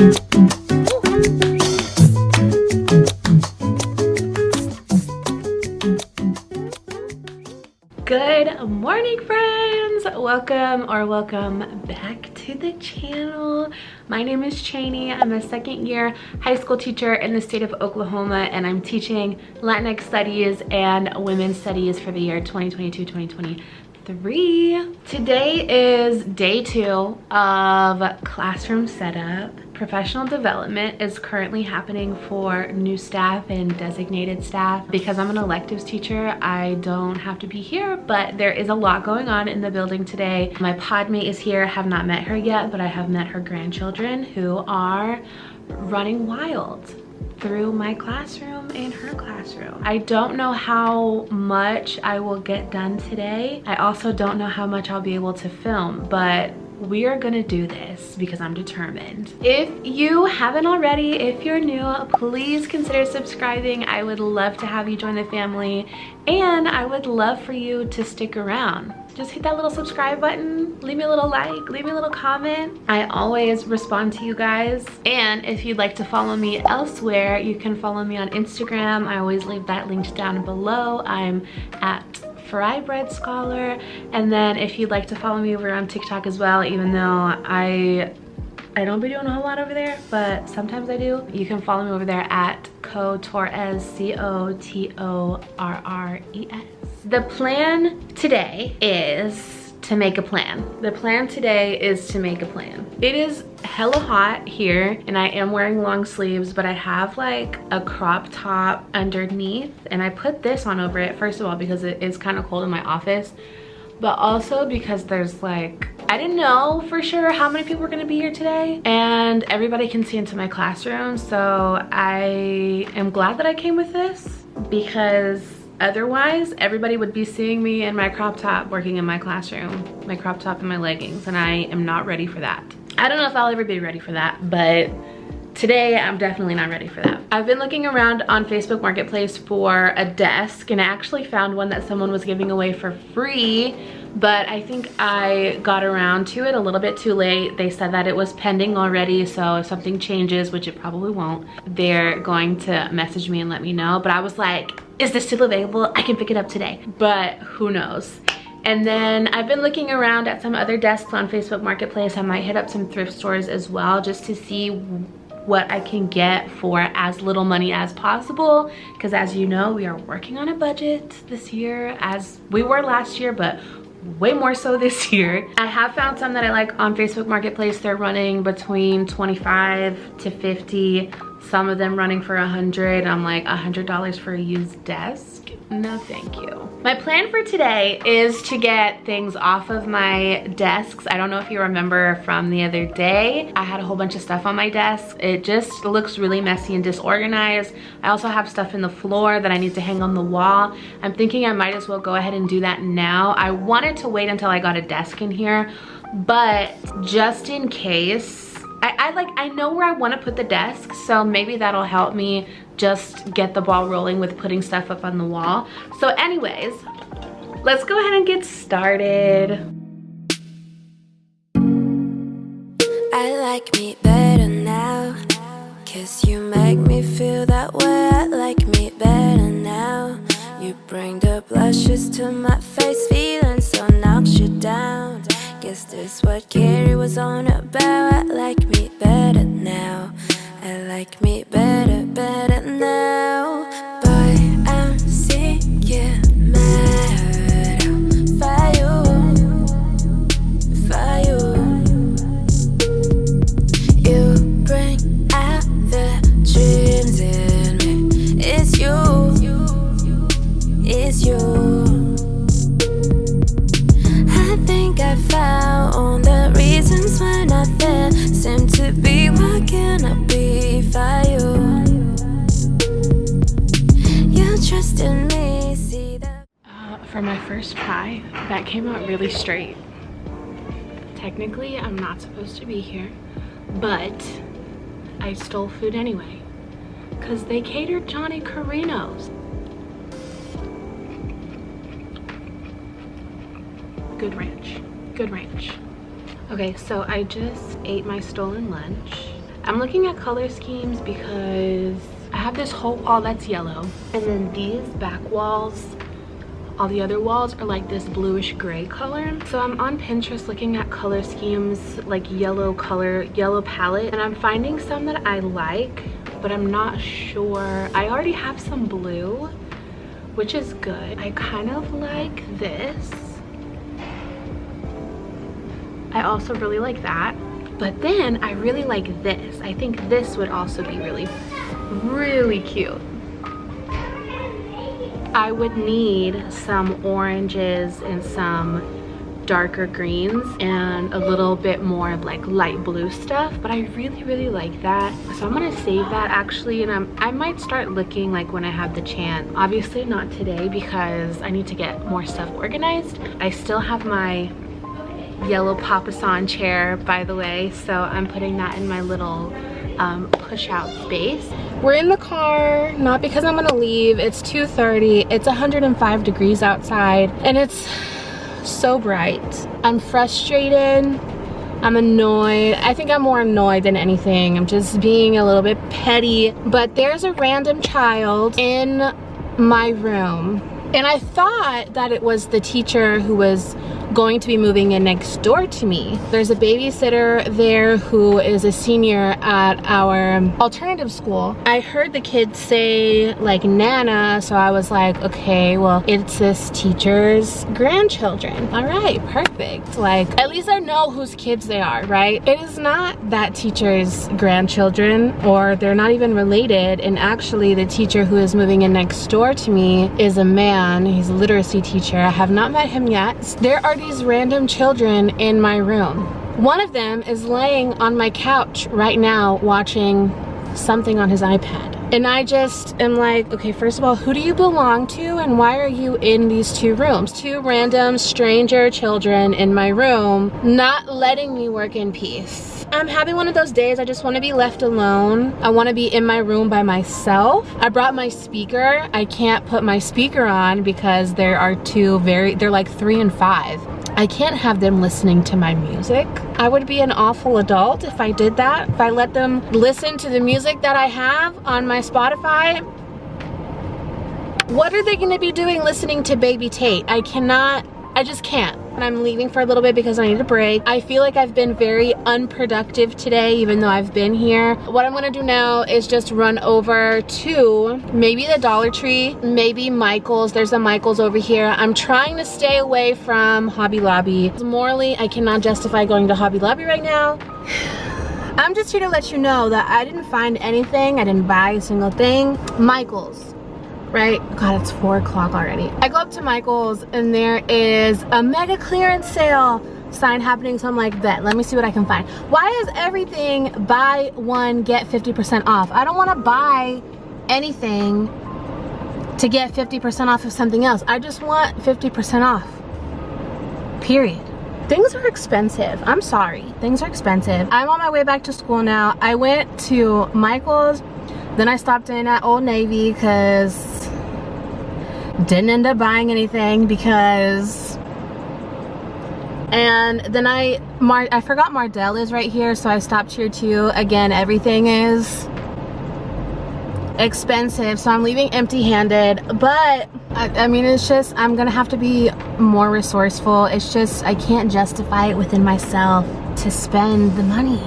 Good morning, friends. Welcome back to the channel. My name is Cheney. I'm a second-year high school teacher in the state of Oklahoma, and I'm teaching Latinx studies and women's studies for the year 2022-2023. Today is day 2 of classroom setup. Professional development is currently happening for new staff and designated staff. Because I'm an electives teacher, I don't have to be here, but there is a lot going on in the building today. My podmate is here. I have not met her yet, but I have met her grandchildren who are running wild through my classroom and her classroom. I don't know how much I will get done today. I also don't know how much I'll be able to film, but we are gonna do this because I'm determined. If you haven't already, if you're new, please consider subscribing. I would love to have you join the family, and I would love for you to stick around. Just hit that little subscribe button, leave me a little like, leave me a little comment. I always respond to you guys. And if you'd like to follow me elsewhere, you can follow me on Instagram. I always leave that linked down below. I'm at Fry Bread Scholar. And then if you'd like to follow me over on TikTok as well, even though I don't be doing a whole lot over there, but sometimes I do, you can follow me over there at Cotorres, Cotorres. The plan today is to make a plan. The plan today is to make a plan. It is hella hot here, and I am wearing long sleeves, but I have like a crop top underneath, and I put this on over it, first of all, because it is kind of cold in my office, but also because there's like, I didn't know for sure how many people were gonna be here today, and everybody can see into my classroom, so I am glad that I came with this, because otherwise everybody would be seeing me in my crop top working in my classroom, my crop top and my leggings, and I am not ready for that. I don't know if I'll ever be ready for that, but today I'm definitely not ready for that. I've been looking around on Facebook Marketplace for a desk, and I actually found one that someone was giving away for free, but I think I got around to it a little bit too late. They said that it was pending already, so if something changes, which it probably won't, they're going to message me and let me know. But I was like, is this still available? I can pick it up today, but who knows? And then I've been looking around at some other desks on Facebook Marketplace. I might hit up some thrift stores as well, just to see what I can get for as little money as possible, because as you know, we are working on a budget this year, as we were last year, but way more so this year. I have found some that I like on Facebook Marketplace. They're running between 25 to 50, some of them running for 100. I'm like, $100 for a used desk? No, thank you. My plan for today is to get things off of my desks. I don't know if you remember from the other day, I had a whole bunch of stuff on my desk. It just looks really messy and disorganized. I also have stuff in the floor that I need to hang on the wall. I'm thinking I might as well go ahead and do that now. I wanted to wait until I got a desk in here, but just in case, I know where I want to put the desk, so maybe that'll help me just get the ball rolling with putting stuff up on the wall. So anyways, let's go ahead and get started. I like me better now, 'cause you make me feel that way. I like me better now. You bring the blushes to my face, feeling so knocks you down. Guess this what Carrie was on about. I like me better now. I like me better, better now. Boy, I'm sick, yeah, mad for you, for you. You bring out the dreams in me. It's you, it's you. I think I found the reasons why nothing seemed to be working. I'll be for you. You trust in me, see that. For my first try, that came out really straight. Technically, I'm not supposed to be here, but I stole food anyway, because they catered Johnny Carino's. Good ranch, good ranch. Okay, so I just ate my stolen lunch. I'm looking at color schemes because I have this whole wall that's yellow, and then these back walls, all the other walls are like this bluish gray color. So I'm on Pinterest looking at color schemes, like yellow palette, and I'm finding some that I like, but I'm not sure. I already have some blue, which is good. I kind of like this. I also really like that. But then I really like this. I think this would also be really, really cute. I would need some oranges and some darker greens and a little bit more like light blue stuff, but I really, really like that. So I'm gonna save that actually, and I might start looking like when I have the chance. Obviously not today because I need to get more stuff organized. I still have my yellow papasan chair, by the way, so I'm putting that in my little push out space. We're in the car, not because I'm gonna leave. It's 2:30, it's 105 degrees outside, and it's so bright. I'm frustrated, I'm annoyed. I think I'm more annoyed than anything. I'm just being a little bit petty, but there's a random child in my room, and I thought that it was the teacher who was going to be moving in next door to me. There's a babysitter there who is a senior at our alternative school. I heard the kids say like Nana, so I was like, okay, well, it's this teacher's grandchildren. All right, perfect. Like, at least I know whose kids they are, right? It is not that teacher's grandchildren, or they're not even related. And actually the teacher who is moving in next door to me is a man. He's a literacy teacher. I have not met him yet. There are these random children in my room. One of them is laying on my couch right now watching something on his iPad. And I just am like, okay, first of all, who do you belong to and why are you in these two rooms? Two random stranger children in my room, not letting me work in peace. I'm having one of those days. I just want to be left alone. I want to be in my room by myself. I brought my speaker. I can't put my speaker on because there are they're like 3 and 5. I can't have them listening to my music. I would be an awful adult if I did that. If I let them listen to the music that I have on my Spotify. What are they gonna be doing listening to Baby Tate? I just can't. And I'm leaving for a little bit because I need a break. I feel like I've been very unproductive today, even though I've been here. What I'm gonna do now is just run over to maybe the Dollar Tree, maybe Michael's. There's a Michael's over here. I'm trying to stay away from Hobby Lobby. Morally, I cannot justify going to Hobby Lobby right now. I'm just here to let you know that I didn't find anything. I didn't buy a single thing. Michael's. Right? God, it's 4 o'clock already. I go up to Michael's and there is a mega clearance sale sign happening, so I'm like, let me see what I can find. Why is everything buy one get 50% off? I don't want to buy anything to get 50% off of something else. I just want 50% off. Period. Things are expensive. I'm sorry. Things are expensive. I'm on my way back to school now. I went to Michael's, then I stopped in at Old Navy because didn't end up buying anything and then I forgot Mardell is right here, so I stopped here too. Again, everything is expensive, so I'm leaving empty-handed, but I mean, it's just, I'm gonna have to be more resourceful. It's just, I can't justify it within myself to spend the money.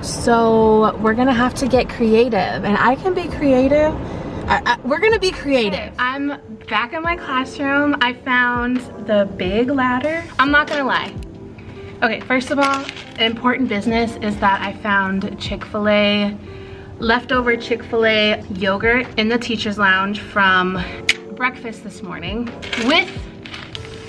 So we're gonna have to get creative, and I can be creative. We're gonna be creative. I'm back in my classroom. I found the big ladder. I'm not gonna lie. Okay, first of all, important business is that I found Chick-fil-A, leftover Chick-fil-A yogurt in the teacher's lounge from breakfast this morning with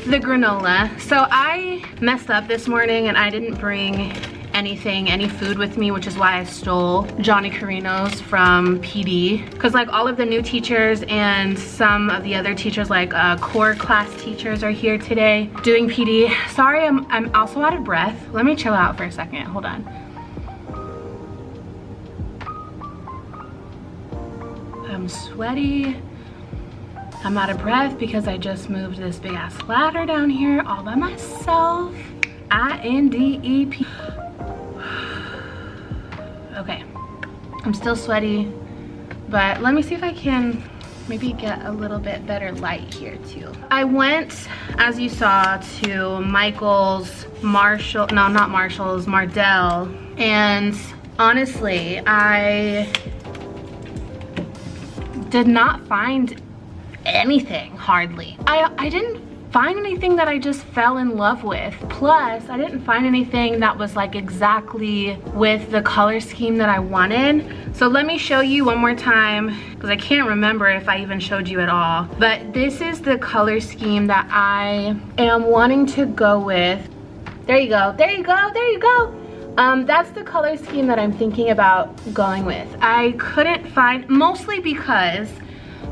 the granola. So I messed up this morning and I didn't bring any food with me, which is why I stole Johnny Carino's from PD, because like all of the new teachers and some of the other teachers, like core class teachers, are here today doing PD. Sorry, I'm also out of breath. Let me chill out for a second. Hold on. I'm sweaty. I'm out of breath because I just moved this big ass ladder down here all by myself. INDEP. Okay, I'm still sweaty, but let me see if I can maybe get a little bit better light here too. I went, as you saw, to Michael's, Mardel, and honestly, I did not find anything, hardly. I didn't find anything that I just fell in love with. Plus, I didn't find anything that was like exactly with the color scheme that I wanted. So let me show you one more time, because I can't remember if I even showed you at all. But this is the color scheme that I am wanting to go with. There you go, there you go, there you go. That's the color scheme that I'm thinking about going with. I couldn't find, mostly because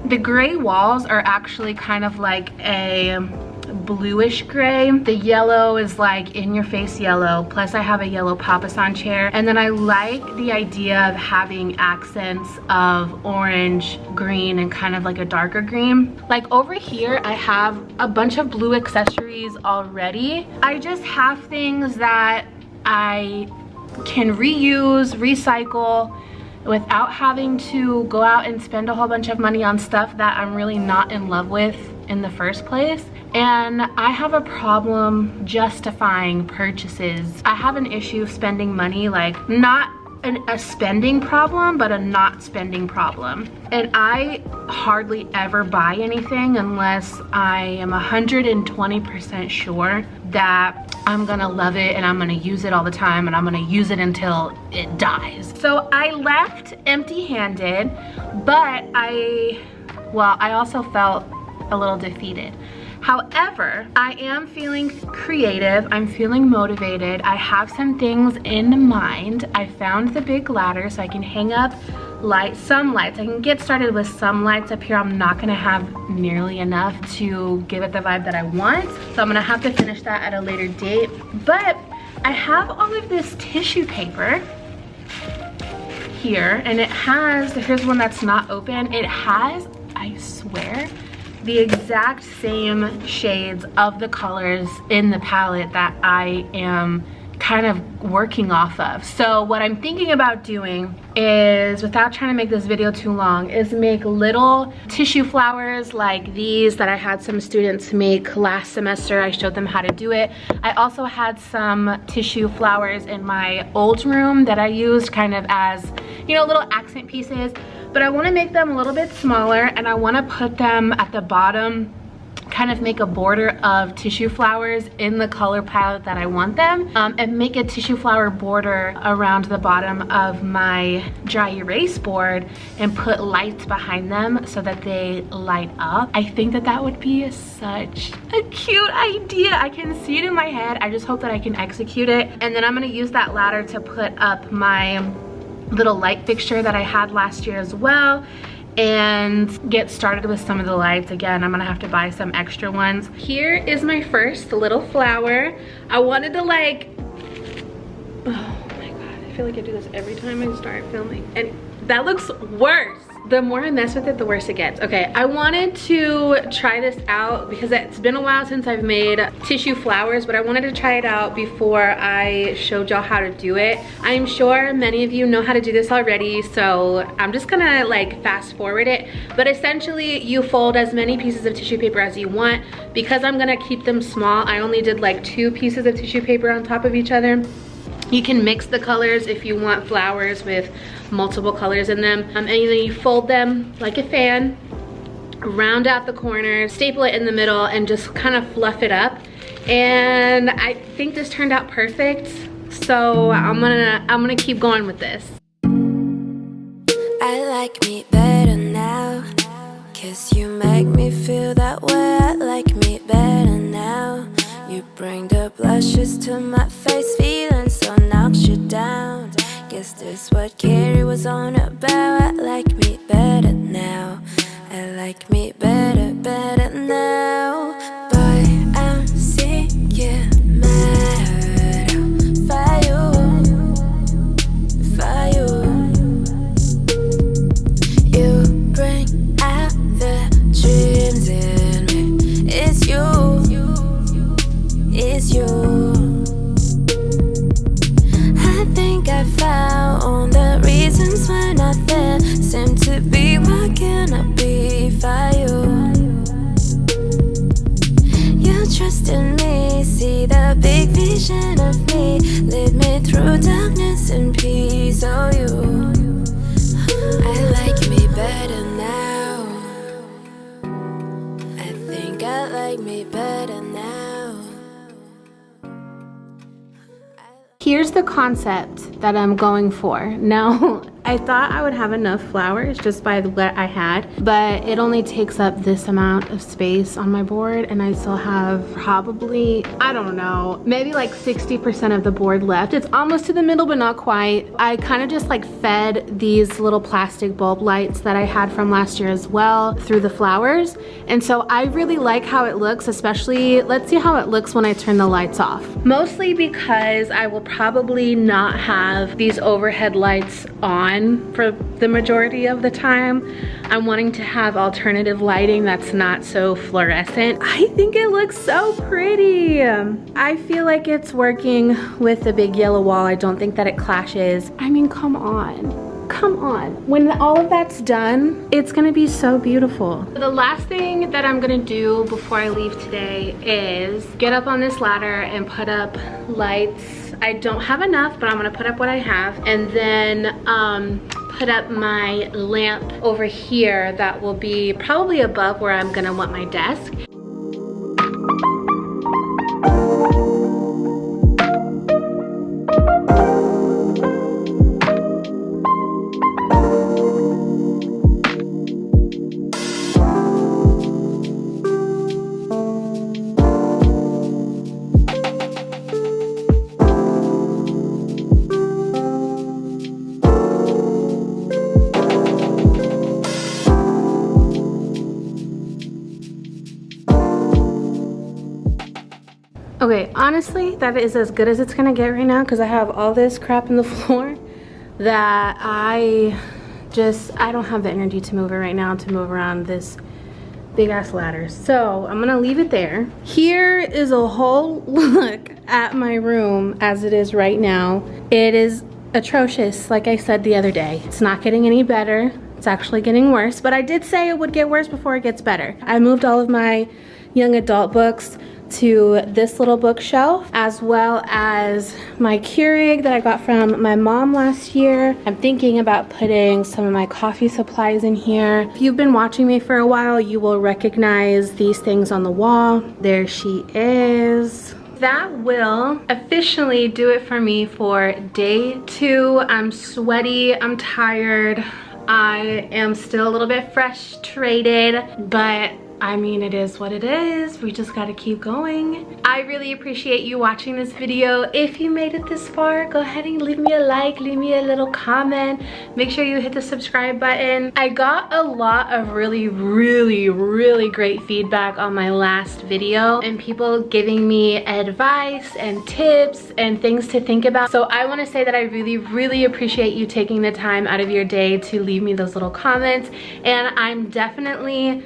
the gray walls are actually kind of like a bluish gray. The yellow is like in your face yellow, plus I have a yellow papasan chair, and then I like the idea of having accents of orange, green, and kind of like a darker green. Like over here I have a bunch of blue accessories already. I just have things that I can reuse, recycle, without having to go out and spend a whole bunch of money on stuff that I'm really not in love with in the first place. And I have a problem justifying purchases. I have an issue spending money, like not a spending problem, but a not spending problem. And I hardly ever buy anything unless I am 120% sure that I'm gonna love it and I'm gonna use it all the time and I'm gonna use it until it dies. So I left empty-handed, but I also felt a little defeated. However, I am feeling creative, I'm feeling motivated. I have some things in mind. I found the big ladder so I can hang up some lights. I can get started with some lights up here. I'm not gonna have nearly enough to give it the vibe that I want, so I'm gonna have to finish that at a later date. But I have all of this tissue paper here, and it has, here's one that's not open. It has, I swear, the exact same shades of the colors in the palette that I am kind of working off of. So what I'm thinking about doing is, without trying to make this video too long, is make little tissue flowers like these that I had some students make last semester. I showed them how to do it. I also had some tissue flowers in my old room that I used kind of as, you know, little accent pieces. But I want to make them a little bit smaller, and I want to put them at the bottom, kind of make a border of tissue flowers in the color palette that I want them, and make a tissue flower border around the bottom of my dry erase board and put lights behind them so that they light up. I think that that would be such a cute idea. I can see it in my head. I just hope that I can execute it. And then I'm going to use that ladder to put up my little light fixture that I had last year as well, and get started with some of the lights. Again, I'm gonna have to buy some extra ones. Here is my first little flower. I wanted to like, oh my god, I feel like I do this every time I start filming, and that looks worse. The more I mess with it, the worse it gets. Okay, I wanted to try this out because it's been a while since I've made tissue flowers, but I wanted to try it out before I showed y'all how to do it. I'm sure many of you know how to do this already, so I'm just gonna like fast forward it. But essentially, you fold as many pieces of tissue paper as you want. Because I'm gonna keep them small, I only did like 2 pieces of tissue paper on top of each other. You can mix the colors if you want flowers with multiple colors in them. And then you fold them like a fan, round out the corners, staple it in the middle, and just kind of fluff it up. And I think this turned out perfect. So I'm gonna keep going with this. I like me better now, 'cause you make me feel that way. I like me better now. You bring the blushes to my face, feeling so knocks you down. Guess this what Carrie was on about. I like me better now. I like me better, better now. Boy, I'm sick, yeah, mad for you, for you. You bring out the dreams in me. It's you, it's you. I think I found the through darkness and peace. Oh, you, I like me better now. I think I like me better now. Here's the concept that I'm going for. Now, I thought I would have enough flowers just by what I had, but it only takes up this amount of space on my board, and I still have probably, I don't know, maybe like 60% of the board left. It's almost to the middle, but not quite. I kind of just like fed these little plastic bulb lights that I had from last year as well through the flowers. And so I really like how it looks, especially, let's see how it looks when I turn the lights off. Mostly because I will probably not have these overhead lights on for the majority of the time. I'm wanting to have alternative lighting that's not so fluorescent. I think it looks so pretty. I feel like it's working with the big yellow wall. I don't think that it clashes. I mean, come on. Come on. When all of that's done, it's gonna be so beautiful. The last thing that I'm gonna do before I leave today is get up on this ladder and put up lights. I don't have enough, but I'm gonna put up what I have, and then put up my lamp over here that will be probably above where I'm gonna want my desk. Okay, honestly, that is as good as it's gonna get right now because I have all this crap in the floor that I don't have the energy to move it right now, to move around this big ass ladder. So I'm gonna leave it there. Here is a whole look at my room as it is right now. It is atrocious, like I said the other day. It's not getting any better. It's actually getting worse, but I did say it would get worse before it gets better. I moved all of my young adult books to this little bookshelf, as well as my Keurig that I got from my mom last year. I'm thinking about putting some of my coffee supplies in here. If you've been watching me for a while, you will recognize these things on the wall. There she is. That will officially do it for me for day 2. I'm sweaty, I'm tired, I am still a little bit frustrated, but I mean, it is what it is. We just gotta keep going. I really appreciate you watching this video. If you made it this far, go ahead and leave me a like, leave me a little comment. Make sure you hit the subscribe button. I got a lot of really great feedback on my last video, and people giving me advice and tips and things to think about. So I wanna say that I really appreciate you taking the time out of your day to leave me those little comments, and I'm definitely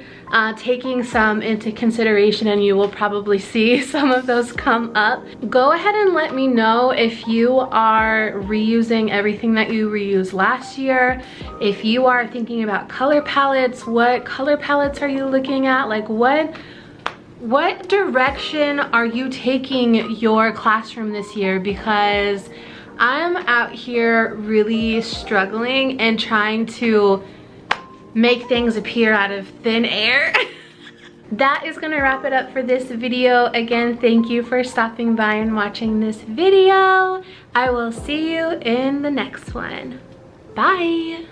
taking some into consideration, and you will probably see some of those come up. Go ahead and let me know if you are reusing everything that you reused last year. If you are thinking about color palettes, what color palettes are you looking at? Like what direction are you taking your classroom this year? Because I'm out here really struggling and trying to make things appear out of thin air. That is gonna wrap it up for this video. Again, thank you for stopping by and watching this video. I will see you in the next one. Bye.